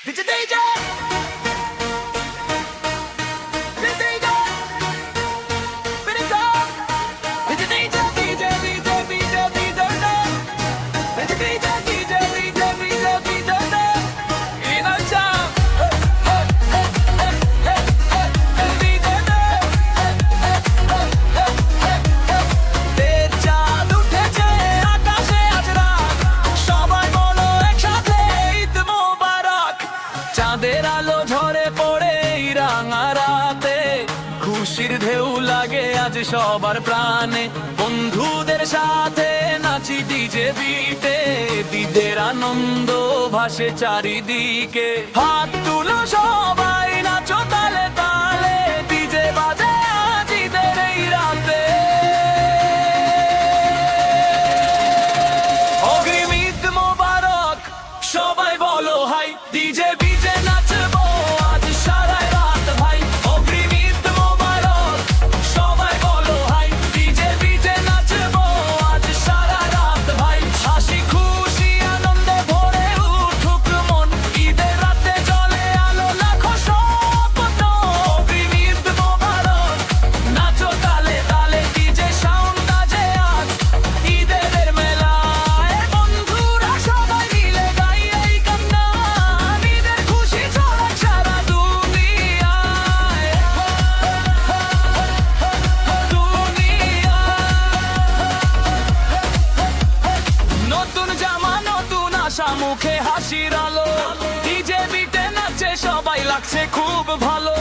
DJ DJ DJ Benito DJ DJ DJ DJ DJ DJ DJ DJ DJ DJ DJ Inacha চাঁদের আলো ঝরে পড়ে এই রাঙা রাতে, খুশির ঢেউ লাগে আজ সবার প্রাণে। বন্ধুদের সাথে নাচি ডিজে বিটে, ঈদের আনন্দ ভাসে চারিদিকে। হাত তুলো সবাই, নাচো তালে তালে, ডিজে বাজে আজ ঈদের এই রাতে। অগ্রিম ঈদ মোবারক, সবাই বলো হাই। ডিজে বিজে নাচবো আজ সারা রাত ভাই। অগ্রিম ঈদ মোবারক, সবাই বলো হাই। ডিজে বিজে নাচবো আজ সারা রাত ভাই। হাসি খুশি আনন্দে ভরে উঠুক মন, ঈদের রাতে জ্বলে আলো লাখো স্বপ্ন। অগ্রিম ঈদ মোবারক, নাচো তালে তালে, ডিজে সাউন্ড বাজে আজ ঈদের মেলায়। বন্ধুরা সবাই মিলে গাই এই গান, ঈদের খুশি ছড়াক সারা দুনিয়ায়। নতুন জামা নতুন আশা, মুখে হাসির আলো, ডিজে বিটে নাচে সবাই, লাগছে খুব ভালো।